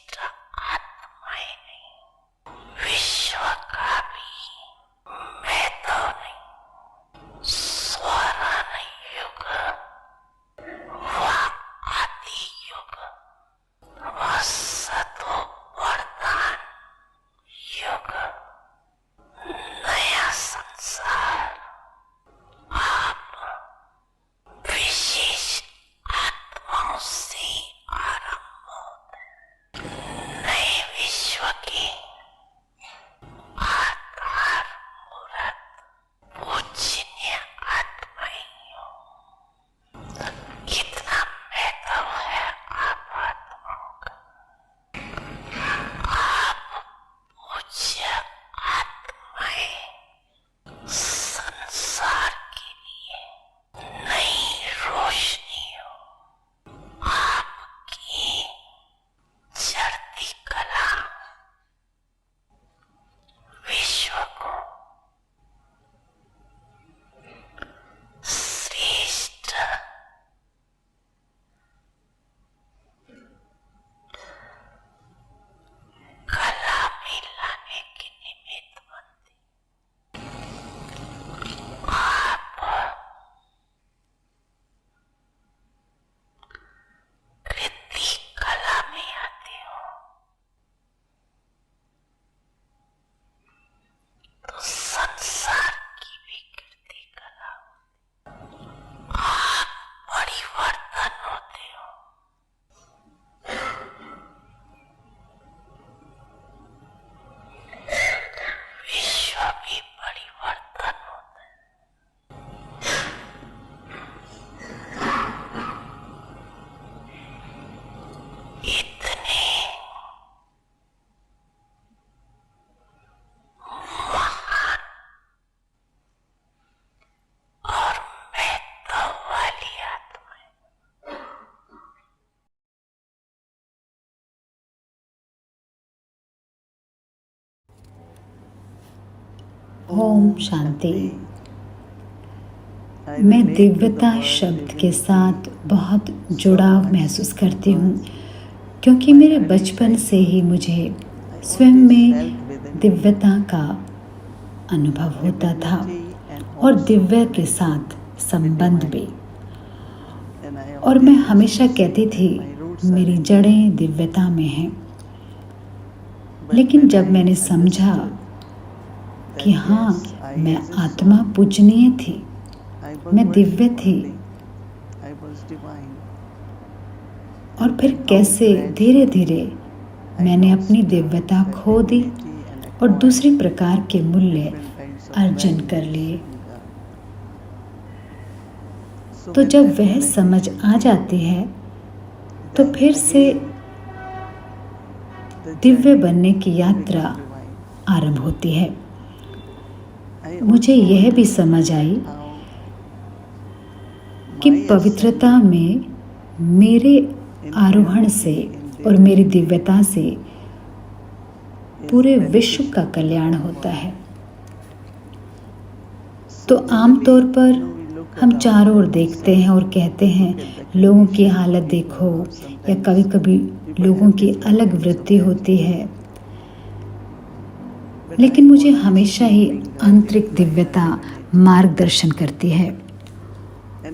श्रेष्ठ आत्माएं नहीं, विश्व का भी मैं तो नहीं। स्वर्ण युग व आदि युग व सतो वरदान युग, नया संसार आप विशेष आत्माओं से आरंभ होता है। नए विश्व के आधार मूर्त पूजनीय आत्माएं हो। कितना महत्व है आप आत्माओं का। आप पूज्य आत्माएं संसार के लिए नई रोशनी हो। आपकी चढ़ती कला विश्व को श्रेष्ठ कला में लाने के निमित्त बनती। आप कृति कला में आते हो तो संसार की भी कृति कला होती। आप परिवर्तन होते हो। विश्व भी परिवर्तन होता है। इतने महान और महत्व वाली आत्माएं। ओम शांति। मैं दिव्यता शब्द के साथ बहुत जुड़ाव महसूस करती हूँ, क्योंकि मेरे बचपन से ही मुझे स्वयं में दिव्यता का अनुभव होता था और दिव्य के साथ संबंध भी। और मैं हमेशा कहती थी मेरी जड़ें दिव्यता में हैं। लेकिन जब मैंने समझा कि हाँ, मैं आत्मा पूजनीय थी, मैं दिव्य थी, और फिर कैसे धीरे धीरे मैंने अपनी दिव्यता खो दी और दूसरी प्रकार के मूल्य अर्जन कर लिए। तो जब वह समझ आ जाती है तो फिर से दिव्य बनने की यात्रा आरंभ होती है। मुझे यह भी समझ आई कि पवित्रता में मेरे आरोहण से और मेरी दिव्यता से पूरे विश्व का कल्याण होता है। तो आमतौर पर हम चारों ओर देखते हैं और कहते हैं लोगों की हालत देखो, या कभी कभी लोगों की अलग वृत्ति होती है। लेकिन मुझे हमेशा ही आंतरिक दिव्यता मार्गदर्शन करती है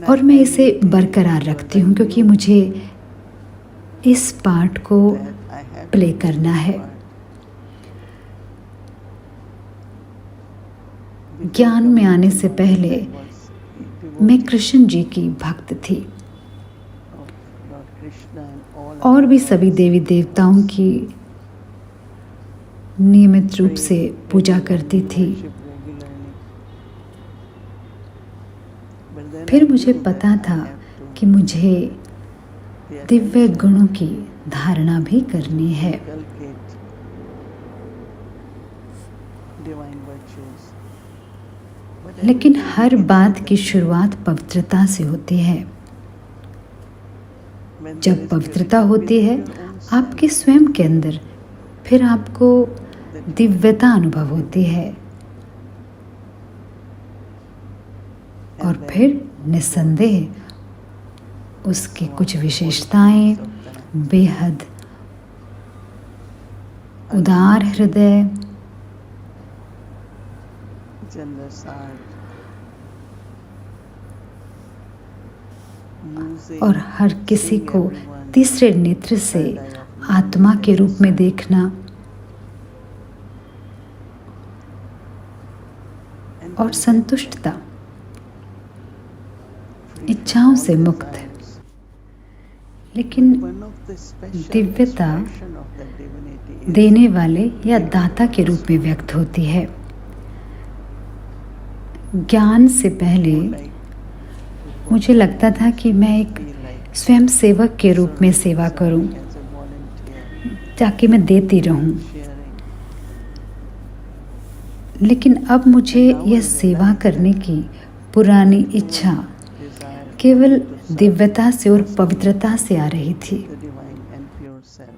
और मैं इसे बरकरार रखती हूँ, क्योंकि मुझे इस पार्ट को प्ले करना है। ज्ञान में आने से पहले मैं कृष्ण जी की भक्त थी और भी सभी देवी देवताओं की नियमित रूप से पूजा करती थी। फिर मुझे पता था कि मुझे दिव्य गुणों की धारणा भी करनी है। लेकिन हर बात की शुरुआत पवित्रता से होती है। जब पवित्रता होती है आपके स्वयं के अंदर, फिर आपको दिव्यता अनुभव होती है और फिर निस्संदेह उसकी कुछ विशेषताएं बेहद उदार हृदय generous heart, using और हर किसी seeing को everyone तीसरे नेत्र से third eye of love आत्मा के रूप में देखना and और संतुष्टता, free इच्छाओं from से all मुक्त। desires. लेकिन One of the special दिव्यता expression of that divinity is देने वाले या दाता के रूप में व्यक्त होती है। ज्ञान से पहले like मुझे लगता था कि मैं एक feel like स्वयं सेवक के रूप में सेवा करूं, as a volunteer, ताकि मैं देती रहूं। sharing. लेकिन अब मुझे यह सेवा करने की पुरानी इच्छा Desire केवल to serve दिव्यता से और पवित्रता से आ रही थी, the divine and pure self.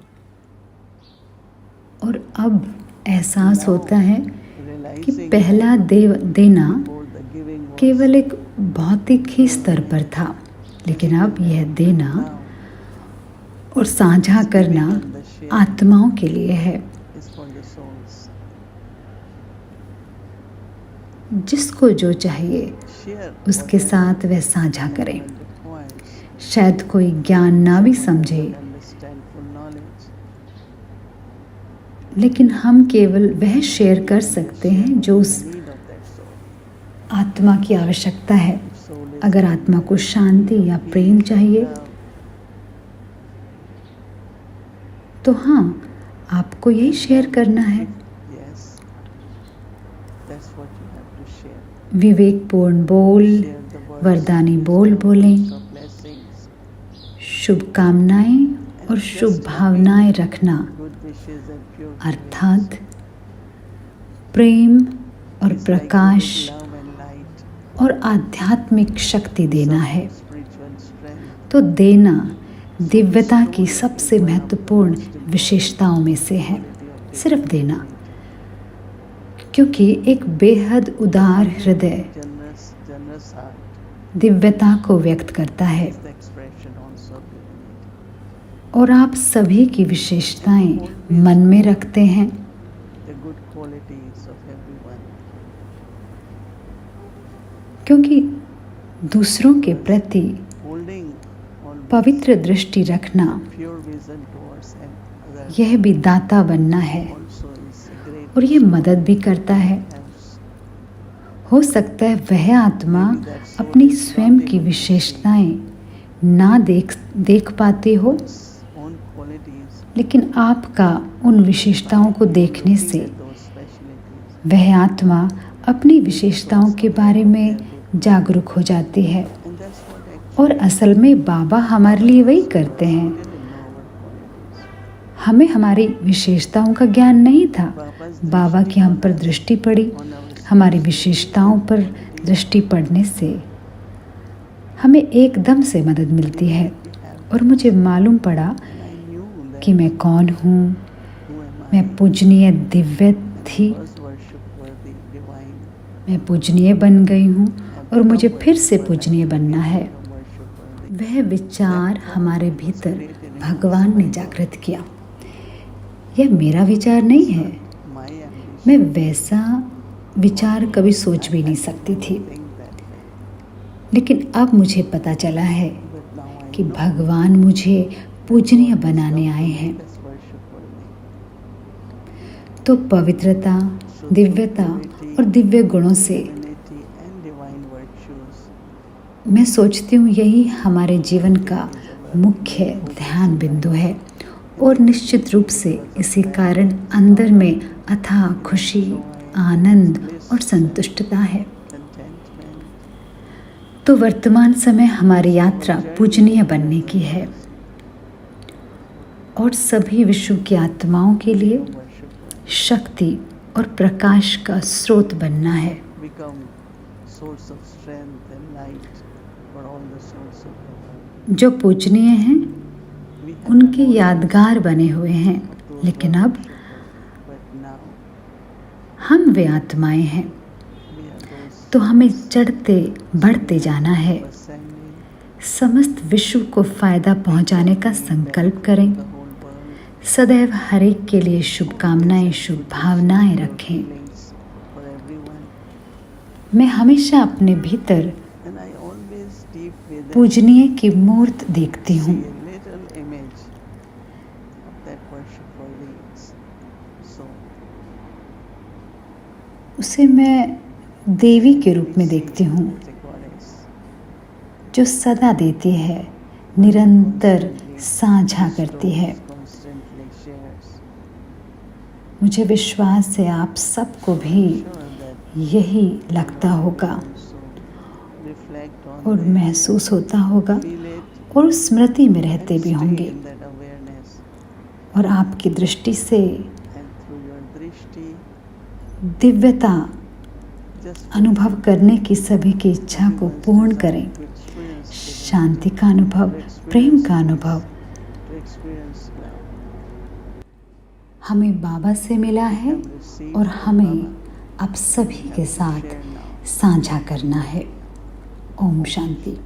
और अब एहसास होता है कि Realizing पहला देना before the giving was केवल एक भौतिक ही स्तर पर था, लेकिन अब यह देना now और साझा करना आत्माओं के लिए है। is for the souls. जिसको जो चाहिए Share उसके whatever साथ वह साझा करें। one requires. शायद कोई ज्ञान ना भी समझे, Understand full knowledge. लेकिन हम केवल वह शेयर कर सकते हैं जो उस The need of that soul. आत्मा की आवश्यकता है। If soul is अगर आत्मा को शांति या प्रेम चाहिए love, तो हाँ, आपको यही शेयर करना है। yes, that's what you have to share. विवेकपूर्ण बोल, Share the words, वरदानी wisdom, बोल बोलें, words of blessings, शुभकामनाएं और शुभ भावनाएं रखना, good wishes and pure अर्थात प्रेम और feelings. It's like Prakash giving love and light, और आध्यात्मिक शक्ति देना है। spiritual strength. तो देना दिव्यता की सबसे महत्वपूर्ण विशेषताओं में से है, सिर्फ देना, क्योंकि एक बेहद उदार हृदय Generous heart दिव्यता को व्यक्त करता है, is the expression also of divinity. और आप सभी की विशेषताएं मन में रखते हैं, The good qualities of everyone. क्योंकि दूसरों के प्रति Holding always पवित्र दृष्टि रखना pure vision towards others यह भी दाता बनना है, also is a great और ये मदद भी करता है। helps. हो सकता है वह आत्मा अपनी स्वयं की विशेषताएं ना देख पाती हो, Own qualities, लेकिन आपका उन विशेषताओं को देखने से those specialties. वह आत्मा अपनी विशेषताओं के बारे में जागरूक हो जाती है। And that's what actually और असल में बाबा हमारे लिए वही करते हैं। really know our qualities. हमें हमारी विशेषताओं का ज्ञान नहीं था। Baba's बाबा की हम पर दृष्टि पड़ी, on our हमारी विशेषताओं पर दृष्टि पड़ने से हमें एकदम से मदद मिलती है, और मुझे मालूम पड़ा and I knew that कि मैं कौन हूँ। who am I मैं पूजनीय दिव्य थी, was worship worthy divine. मैं पूजनीय बन गई हूँ, और मुझे फिर से पूजनीय बनना है। Worship worthy. वह विचार हमारे भीतर भगवान ने जागृत किया। यह मेरा विचार नहीं है, My ambition मैं वैसा विचार कभी सोच भी नहीं सकती थी, think that way. लेकिन अब मुझे पता चला है But now I कि know भगवान मुझे पूजनीय बनाने आए हैं। that's worship worthy. तो पवित्रता, दिव्यता और दिव्य गुणों से Divinity and divine virtues मैं सोचती हूँ यही हमारे जीवन का मुख्य ध्यान बिंदु है, और निश्चित रूप से इसी कारण अंदर में अथाह खुशी, आनंद और संतुष्टता है। contentment तो वर्तमान समय हमारी यात्रा पूजनीय बनने की है, और सभी विश्व की आत्माओं के लिए worship शक्ति और प्रकाश का स्रोत बनना है। become source of strength and light for all the souls of the world. जो पूजनीय हैं We have उनके यादगार बने हुए हैं, those लेकिन who are अब worshipful, but now हम वे आत्माएं हैं, we are those तो हमें चढ़ते बढ़ते जाना है। who ascending समस्त विश्व को फायदा पहुंचाने का संकल्प करें, the whole world सदैव हर एक के लिए शुभकामनाएं, शुभ भावनाएं रखें। feelings for everyone. मैं हमेशा अपने भीतर And I always deep within पूजनीय की मूर्त देखती see हूँ। a little image of that worshipful soul. उसे मैं देवी के रूप में देखती हूँ, As a goddess. जो सदा देती है, निरंतर साझा करती है। Constantly shares. मुझे विश्वास है आप सबको भी Sure that यही लगता होगा also reflect on और this, महसूस होता होगा feel it, और उस स्मृति में and रहते भी stay होंगे। in that awareness. और आपकी दृष्टि से And through your drishti, दिव्यता just अनुभव करने की सभी की इच्छा को पूर्ण करें। to experience divinity, शांति का अनुभव, प्रेम का अनुभव to experience love. हमें बाबा से मिला है Have received और from हमें Baba. अब सभी के साथ Share now. साझा करना है। ओम शांति।